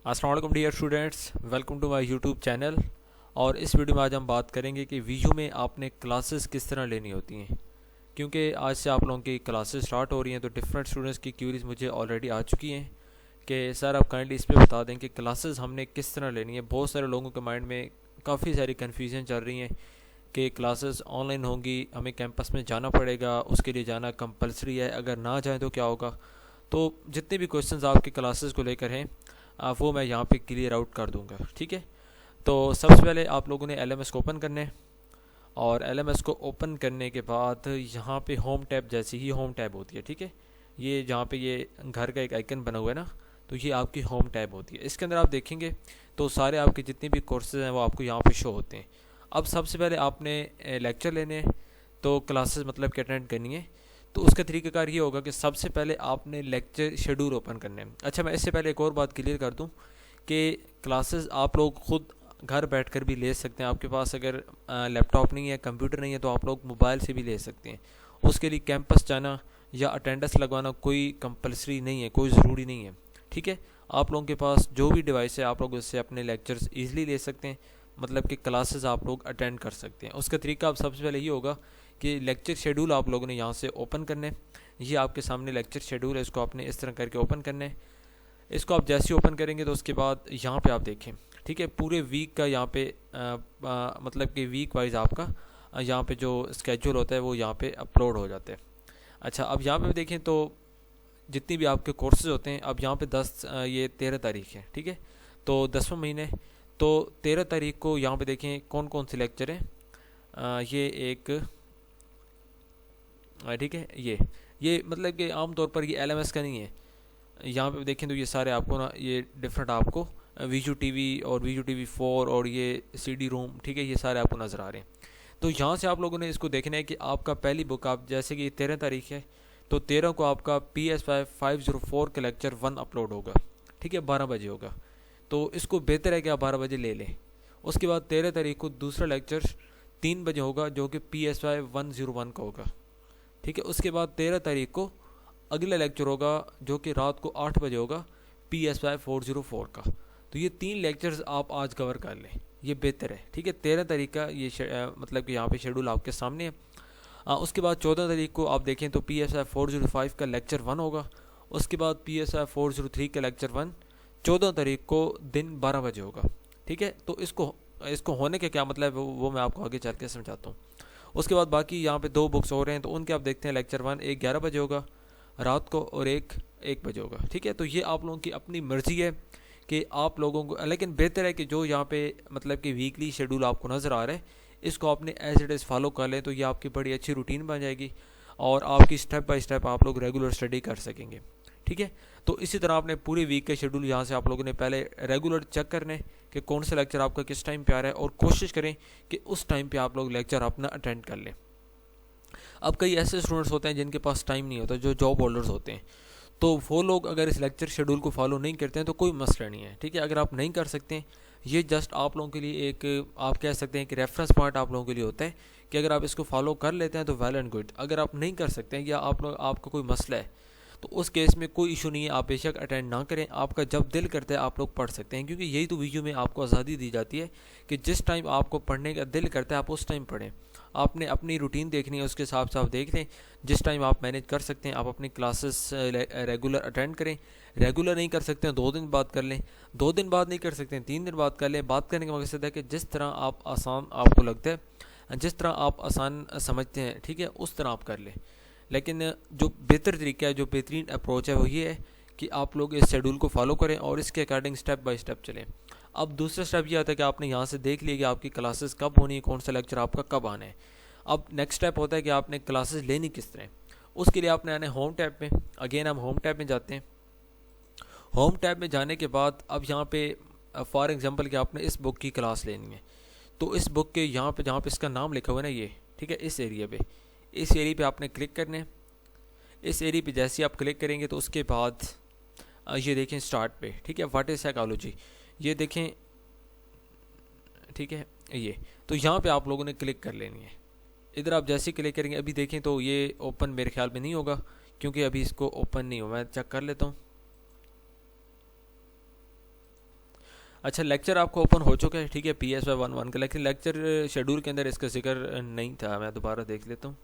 अस्सलाम वालेकुम dear students, welcome to my YouTube channel. और इस वीडियो में आज हम बात करेंगे कि वीयू में आपने क्लासेस किस तरह लेनी होती हैं। क्योंकि आज से आप लोगों की क्लासेस स्टार्ट हो रही हैं तो डिफरेंट स्टूडेंट्स की क्यूरीज मुझे ऑलरेडी आ चुकी हैं कि सर आप काइंडली इस पे बता दें कि क्लासेस हमने किस तरह लेनी है। बहुत सारे लोगों के माइंड में काफ़ी सारी कन्फ्यूजन चल रही हैं कि क्लासेस ऑनलाइन होंगी, हमें कैंपस में जाना पड़ेगा, उसके लिए जाना कंपलसरी है, अगर ना जाएँ तो क्या होगा। तो जितने भी क्वेश्चंस आपके क्लासेस को लेकर हैं वो मैं यहाँ पे क्लियर आउट कर दूँगा। ठीक है, तो सबसे पहले आप लोगों ने एलएमएस को ओपन करना है और एलएमएस को ओपन करने के बाद यहाँ पे होम टैब जैसी ही होम टैब होती है। ठीक है, ये जहाँ पे ये घर का एक आइकन बना हुआ है ना, तो ये आपकी होम टैब होती है। इसके अंदर आप देखेंगे तो सारे आपके जितने भी कोर्सेज हैं वो आपको यहाँ पे शो होते हैं। अब सबसे पहले आपने लेक्चर लेने हैं, तो क्लासेस मतलब कि अटेंड करनी है। तो उसका तरीक़ाकार ये होगा कि सबसे पहले आपने लेक्चर शेड्यूल ओपन करने हैं। अच्छा, मैं इससे पहले एक और बात क्लियर कर दूं कि क्लासेस आप लोग खुद घर बैठकर भी ले सकते हैं। आपके पास अगर लैपटॉप नहीं है, कंप्यूटर नहीं है, तो आप लोग मोबाइल से भी ले सकते हैं। उसके लिए कैंपस जाना या अटेंडेंस लगवाना कोई कंपलसरी नहीं है, कोई ज़रूरी नहीं है। ठीक है, आप लोगों के पास जो भी डिवाइस है आप लोग उससे अपने लेक्चर्स ईजिली ले सकते हैं, मतलब कि क्लासेस आप लोग अटेंड कर सकते हैं। उसका तरीका आप सबसे पहले ये होगा कि लेक्चर शेड्यूल आप लोगों ने यहाँ से ओपन करना है। ये आपके सामने लेक्चर शेड्यूल है, इसको आपने इस तरह करके ओपन करना है। इसको आप जैसे ही ओपन करेंगे तो उसके बाद यहाँ पे आप देखें, ठीक है, पूरे वीक का यहाँ पे मतलब कि वीक वाइज आपका यहाँ पे जो स्केड्यूल होता है वो यहाँ पे अपलोड हो जाता है। अच्छा, अब यहाँ पे देखें तो जितनी भी आपके कोर्सेज होते हैं, अब यहाँ पे ये 13 तारीख है। ठीक है, तो 10वां महीने, तो 13 तारीख को यहाँ पे देखें कौन कौन से लेक्चर हैं। ये एक ठीक है, ये मतलब कि आमतौर पर ये एलएमएस का नहीं है। यहाँ पे देखें तो ये सारे आपको ना ये डिफरेंट आपको वीजू टीवी और वीजू टीवी 4 और ये सीडी रूम, ठीक है, ये सारे आपको नज़र आ रहे हैं। तो यहाँ से आप लोगों ने इसको देखना है कि आपका पहली बुक, आप जैसे कि 13 तारीख है तो 13 को आपका PS5 504 का लेक्चर 1 अपलोड होगा। ठीक है, 12 बजे होगा, तो इसको बेहतर है कि आप 12 बजे ले लें। उसके बाद 13 तारीख को दूसरा लेक्चर 3 बजे होगा जो कि PS5 101 का होगा। ठीक है, उसके बाद 13 तारीख को अगला लेक्चर होगा जो कि रात को 8 बजे होगा PS5 404 का। तो ये 3 लेक्चर्स आप आज कवर कर लें, ये बेहतर है। ठीक है, 13 तारीख का ये मतलब कि यहाँ पे शेड्यूल आपके सामने है। उसके बाद 14 तारीख को आप देखें तो PS5 405 का लेक्चर 1 होगा। उसके बाद PS5 403 का लेक्चर 1 14 तारीख को दिन 12 बजे होगा। ठीक है, तो इसको इसको होने के क्या मतलब है वो मैं आपको आगे चल के समझाता हूँ। उसके बाद बाकी यहाँ पे 2 बुक्स हो रहे हैं, तो उनके आप देखते हैं लेक्चर 1 एक 11 बजे होगा रात को और एक 1 बजे होगा। ठीक है, तो ये आप लोगों की अपनी मर्ज़ी है कि आप लोगों को, लेकिन बेहतर है कि जो यहाँ पे मतलब कि वीकली शेड्यूल आपको नज़र आ रहा है इसको आपने एज इट इज़ फॉलो कर लें, तो ये आपकी बड़ी अच्छी रूटीन बन जाएगी और आपकी स्टेप बाय स्टेप आप लोग रेगुलर स्टडी कर सकेंगे। ठीक है, तो इसी तरह आपने पूरे वीक के शेड्यूल यहाँ से आप लोगों ने पहले रेगुलर चेक करने कि कौन सा लेक्चर आपका किस टाइम पे आ रहा है और कोशिश करें कि उस टाइम पे आप लोग लेक्चर अपना अटेंड कर लें। अब कई ऐसे स्टूडेंट्स होते हैं जिनके पास टाइम नहीं होता, जो जॉब होल्डर्स होते हैं, तो वो लोग अगर इस लेक्चर शेड्यूल को फॉलो नहीं करते हैं तो कोई मसला नहीं है। ठीक है, अगर आप नहीं कर सकते हैं, ये जस्ट आप लोगों के लिए एक, आप कह सकते हैं कि रेफरेंस पॉइंट आप लोगों के लिए होता है कि अगर आप इसको फॉलो कर लेते हैं तो वेल एंड गुड। अगर आप नहीं कर सकते हैं या आपका कोई मसला है तो उस केस में कोई इशू नहीं है, आप बेशक अटेंड ना करें, आपका जब दिल करता है आप लोग पढ़ सकते हैं। क्योंकि यही तो वीडियो में आपको आज़ादी दी जाती है कि जिस टाइम आपको पढ़ने का दिल करता है आप उस टाइम पढ़ें। आपने अपनी रूटीन देखनी है, उसके हिसाब से आप देख लें जिस टाइम आप मैनेज कर सकते हैं। आप अपनी क्लासेस रेगुलर अटेंड करें, रेगुलर नहीं कर सकते हैं 2 दिन बाद कर लें, 2 दिन बाद नहीं कर सकते हैं 3 दिन बाद कर लें। बात करने का मकसद है कि जिस तरह आप आसान आपको लगता है, जिस तरह आप आसान समझते हैं, ठीक है, उस तरह आप कर लें। लेकिन जो बेहतर तरीका है, जो बेहतरीन अप्रोच है वो ये है कि आप लोग इस शेड्यूल को फॉलो करें और इसके अकॉर्डिंग स्टेप बाय स्टेप चलें। अब दूसरा स्टेप ये आता है कि आपने यहाँ से देख लिया कि आपकी क्लासेस कब होनी है, कौन सा लेक्चर आपका कब आना है। अब नेक्स्ट स्टेप होता है कि आपने क्लासेस लेनी किस तरह। उसके लिए आपने आना है होम टैब में। अगेन हम होम टैब में जाते हैं। होम टैब में जाने के बाद अब यहाँ पे फॉर एग्जांपल कि आपने इस बुक की क्लास लेनी है, तो इस बुक के यहाँ पे जहाँ पे इसका नाम लिखा हुआ है ना ये, ठीक है, इस एरिया पे आपने क्लिक करना है। इस एरिया पे जैसे ही आप क्लिक करेंगे तो उसके बाद ये देखें स्टार्ट पे, ठीक है, व्हाट इज साइकोलॉजी, ये देखें, ठीक है, ये तो यहाँ पे आप लोगों ने क्लिक कर लेनी है। इधर आप जैसे ही क्लिक करेंगे, अभी देखें तो ये ओपन मेरे ख्याल में नहीं होगा क्योंकि अभी इसको ओपन नहीं हो, मैं चेक कर लेता हूँ। अच्छा, लेक्चर आपको ओपन हो चुका है, ठीक है, PSY 11 का, लेकिन लेक्चर शेड्यूल के अंदर इसका जिक्र नहीं था। मैं दोबारा देख लेता हूँ।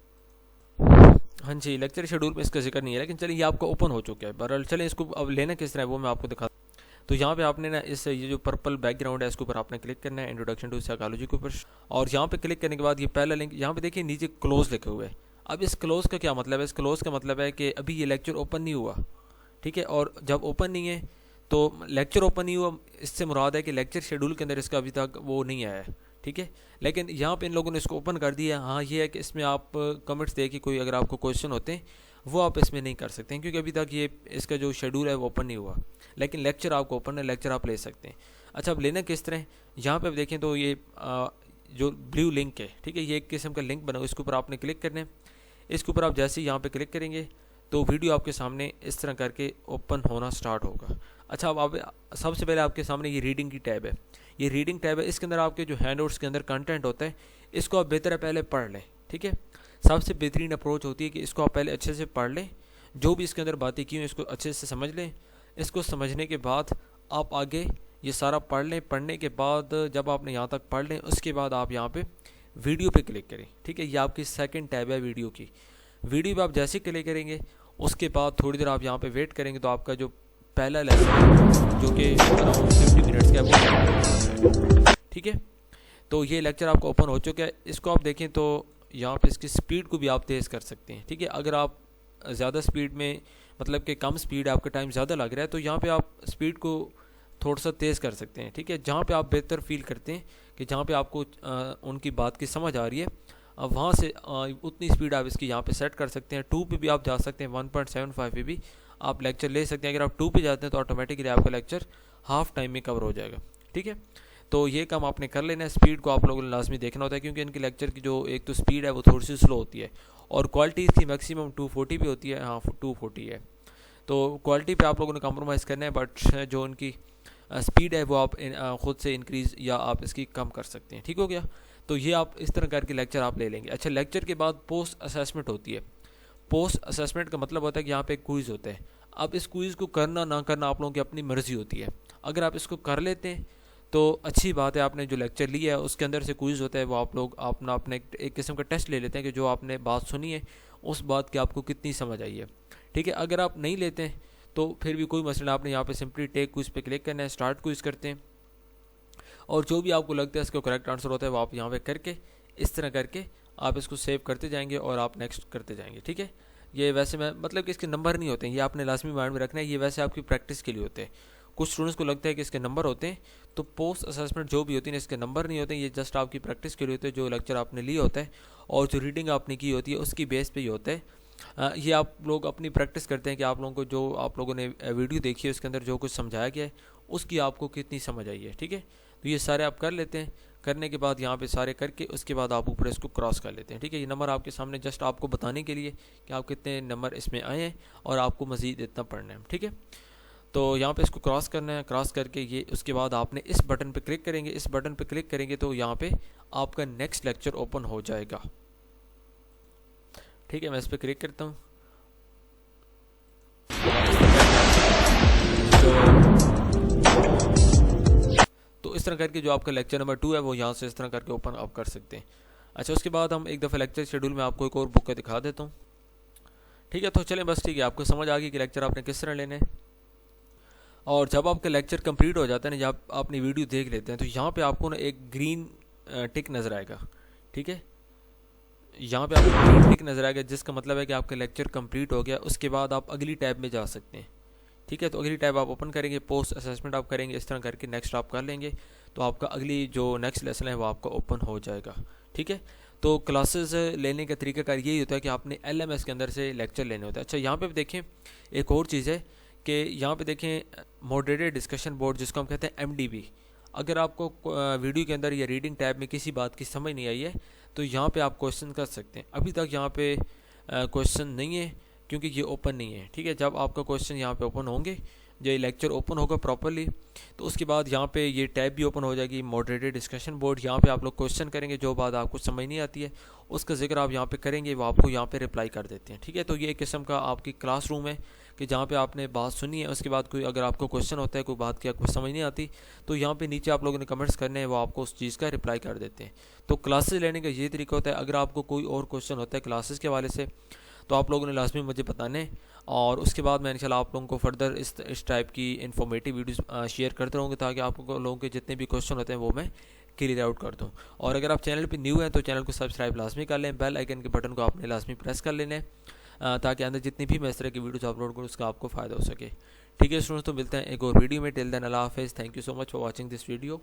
हाँ जी, लेक्चर शेड्यूल में इसका जिक्र नहीं है, लेकिन चलिए ये आपको ओपन हो चुका है। बहरहाल चलें, इसको अब लेना किस तरह है वो मैं आपको दिखा। तो यहाँ पे आपने ना इस ये जो पर्पल बैकग्राउंड है इसके ऊपर आपने क्लिक करना है, इंट्रोडक्शन टू साइकोलॉजी के ऊपर, और यहाँ पे क्लिक करने के बाद ये पहला लिंक यहाँ पे देखिए नीचे क्लोज लिखा हुआ है। अब इस क्लोज का क्या मतलब है? इस क्लोज का मतलब है कि अभी ये लेक्चर ओपन नहीं हुआ, ठीक है, और जब ओपन नहीं है तो लेक्चर ओपन नहीं हुआ, इससे मुराद है कि लेक्चर शेड्यूल के अंदर इसका अभी तक वो नहीं आया है, ठीक है। लेकिन यहाँ पे इन लोगों ने इसको ओपन कर दिया। हाँ, ये है कि इसमें आप कमेंट्स दे कि कोई अगर आपको क्वेश्चन होते हैं वो आप इसमें नहीं कर सकते हैं, क्योंकि अभी तक ये इसका जो शेड्यूल है वो ओपन नहीं हुआ, लेकिन लेक्चर आपको ओपन है, लेक्चर आप ले सकते हैं। अच्छा, अब लेना किस तरह, यहाँ पे आप देखें तो ये जो ब्लू लिंक है, ठीक है, ये एक किस्म का लिंक बना हुआ, इसके ऊपर आपने क्लिक करना है। इसके ऊपर आप जैसे ही यहाँ पे क्लिक करेंगे तो वीडियो आपके सामने इस तरह करके ओपन होना स्टार्ट होगा। अच्छा, अब आप सबसे पहले आपके सामने ये रीडिंग की टैब है, ये रीडिंग टैब है, इसके अंदर आपके जो हैंडआउट्स के अंदर कंटेंट होता है इसको आप बेहतर है पहले पढ़ लें, ठीक है। सबसे बेहतरीन अप्रोच होती है कि इसको आप पहले अच्छे से पढ़ लें, जो भी इसके अंदर बातें की हुई इसको अच्छे से समझ लें। इसको समझने के बाद आप आगे ये सारा पढ़ लें। पढ़ने के बाद जब आपने यहाँ तक पढ़ लें उसके बाद आप यहाँ पे वीडियो पे क्लिक करें, ठीक है। ये आपकी सेकंड टैब है वीडियो की। वीडियो पे आप जैसे ही क्लिक करेंगे उसके बाद थोड़ी देर आप यहाँ पे वेट करेंगे तो आपका जो पहला लेसन है जो कि अराउंड 50 मिनट्स का है, ठीक है। तो ये लेक्चर आपका ओपन हो चुका है। इसको आप देखें तो यहाँ पे इसकी स्पीड को भी आप तेज़ कर सकते हैं, ठीक है। अगर आप ज़्यादा स्पीड में मतलब कि कम स्पीड आपका टाइम ज़्यादा लग रहा है तो यहाँ पे आप स्पीड को थोड़ा सा तेज़ कर सकते हैं, ठीक है। जहाँ पे आप बेहतर फील करते हैं कि जहाँ पे आपको उनकी बात की समझ आ रही है, अब वहाँ से उतनी स्पीड आप इसकी यहाँ पे सेट कर सकते हैं। 2 पे भी आप जा सकते हैं, 1.75 पे भी आप लेक्चर ले सकते हैं। अगर आप 2 पे जाते हैं तो ऑटोमेटिकली आपका लेक्चर हाफ टाइम में कवर हो जाएगा, ठीक है। तो ये काम आपने कर लेना है। स्पीड को आप लोगों ने लाजमी देखना होता है, क्योंकि इनके लेक्चर की जो एक तो स्पीड है वो थोड़ी सी स्लो होती है और क्वालिटी इसकी मैक्सिमम 240 भी होती है। हाँ, 240 है, तो क्वालिटी पे आप लोगों ने कम्प्रोमाइज़ करना है, बट जो उनकी स्पीड है वो आप ख़ुद से इंक्रीज़ या आप इसकी कम कर सकते हैं, ठीक हो गया। तो ये आप इस तरह करके लेक्चर आप ले लेंगे। अच्छा, लेक्चर के बाद पोस्ट असेसमेंट होती है। पोस्ट असेसमेंट का मतलब होता है कि यहाँ पे एक क्विज़ होता है। अब इस क्विज़ को करना ना करना आप लोगों की अपनी मर्ज़ी होती है। अगर आप इसको कर लेते हैं तो अच्छी बात है, आपने जो लेक्चर लिया है उसके अंदर से क्विज़ होता है, वो आप लोग अपने एक किस्म का टेस्ट ले लेते हैं कि जो आपने बात सुनी है उस बात की आपको कितनी समझ आई है, ठीक है। अगर आप नहीं लेते हैं तो फिर भी कोई मसला, आपने यहाँ पे सिंपली टेक क्विज़ पे क्लिक करना है, स्टार्ट क्विज़ करते हैं, और जो भी आपको लगता है इसका करेक्ट आंसर होता है वो आप यहाँ पे करके इस तरह करके आप इसको सेव करते जाएंगे और आप नेक्स्ट करते जाएंगे, ठीक है। ये वैसे मैं मतलब कि इसके नंबर नहीं होते हैं, ये आपने लाजमी माइंड में रखना है, ये वैसे आपकी प्रैक्टिस के लिए होते हैं। कुछ स्टूडेंट्स को लगता है कि इसके नंबर होते हैं, तो पोस्ट असेसमेंट जो भी होती है इसके नंबर नहीं होते हैं, ये जस्ट आपकी प्रैक्टिस के लिए होते हैं। जो लेक्चर आपने लिया होता है और जो रीडिंग आपने की होती है उसकी बेस पे ही होता है। ये आप लोग अपनी प्रैक्टिस करते हैं कि आप लोगों को जो आप लोगों ने वीडियो देखी है उसके अंदर जो कुछ समझाया गया है उसकी आपको कितनी समझ आई है, ठीक है। तो ये सारे आप कर लेते हैं। करने के बाद यहाँ पे सारे करके उसके बाद आप ऊपर इसको क्रॉस कर लेते हैं, ठीक है। ये नंबर आपके सामने जस्ट आपको बताने के लिए कि आप कितने नंबर इसमें आए हैं और आपको मज़ीद इतना पढ़ना है, ठीक है। तो यहाँ पे इसको क्रॉस करना है। क्रॉस करके ये उसके बाद आपने इस बटन पे क्लिक करेंगे। इस बटन पे क्लिक करेंगे तो यहाँ पे आपका नेक्स्ट लेक्चर ओपन हो जाएगा, ठीक है। मैं इस पर क्लिक करता हूँ। तो इस तरह करके जो आपका लेक्चर नंबर 2 है वो यहाँ से इस तरह करके ओपन आप कर सकते हैं। अच्छा, उसके बाद हम एक दफ़ा लेक्चर शेड्यूल में आपको एक और बुक का दिखा देता हूँ, ठीक है। तो चलें, बस ठीक है, आपको समझ आ गई कि लेक्चर आपने किस तरह लेने हैं। और जब आपका लेक्चर कंप्लीट हो जाता है ना, जब आपने वीडियो देख लेते हैं तो यहाँ पे आपको ना एक ग्रीन टिक नज़र आएगा, ठीक है। यहाँ पे आपको ग्रीन टिक नज़र आएगा जिसका मतलब है कि आपका लेक्चर कंप्लीट हो गया। उसके बाद आप अगली टैब में जा सकते हैं, ठीक है। तो अगली टैब आप ओपन करेंगे, पोस्ट असेसमेंट आप करेंगे, इस तरह करके नेक्स्ट आप कर लेंगे तो आपका अगली जो नेक्स्ट लेसन है वो आपका ओपन हो जाएगा, ठीक है। तो क्लासेस लेने का तरीकाकार यही होता है कि आपने LMS के अंदर से लेक्चर लेने होता है। अच्छा, यहाँ पे देखें एक और चीज़ है कि यहाँ पे देखें मॉडरेटेड डिस्कशन बोर्ड, जिसको हम कहते हैं MDB। अगर आपको वीडियो के अंदर या रीडिंग टैब में किसी बात की समझ नहीं आई है तो यहाँ पे आप क्वेश्चन कर सकते हैं। अभी तक यहाँ पे क्वेश्चन नहीं है क्योंकि ये ओपन नहीं है, ठीक है। जब आपका क्वेश्चन यहाँ पे ओपन होंगे, जो ये लेक्चर ओपन होगा प्रॉपरली, तो उसके बाद यहाँ पे ये टैब भी ओपन हो जाएगी, मॉडरेटेड डिस्कशन बोर्ड। यहाँ पे आप लोग क्वेश्चन करेंगे, जो बात आपको समझ नहीं आती है उसका जिक्र आप यहाँ पे करेंगे, वो आपको यहाँ पे रिप्लाई कर देते हैं, ठीक है। तो ये एक किस्म का आपकी क्लासरूम है। कि जहाँ पे आपने बात सुनी है उसके बाद कोई अगर आपको क्वेश्चन होता है, कोई बात की आपको समझ नहीं आती, तो यहाँ पे नीचे आप लोगों ने कमेंट्स करने हैं, वो आपको उस चीज़ का रिप्लाई कर देते हैं। तो क्लासेस लेने का ये तरीका होता है। अगर आपको कोई और क्वेश्चन होता है क्लासेस के हवाले से तो आप लोगों ने लाजमी मुझे बताने, और उसके बाद मैं इंशाल्लाह आप लोगों को फर्दर इस टाइप की इन्फॉर्मेटिव वीडियोस शेयर करते रहूँगा, ताकि आप लोगों के जितने भी क्वेश्चन होते हैं वो मैं क्लियर आउट कर दूँ। और अगर आप चैनल पे न्यू हैं तो चैनल को सब्सक्राइब लाजमी कर लें, बेल आइकन के बटन को आपने लाजमी प्रेस कर लेना है, ताकि अंदर जितनी भी मैं इस तरह की वीडियोस अपलोड करूँ उसका आपको फ़ायदा हो सके। ठीक है स्टूडेंट्स, तो मिलते हैं एक और वीडियो में। टिल देन अल्लाह हाफिज़। Thank you so much for watching this video.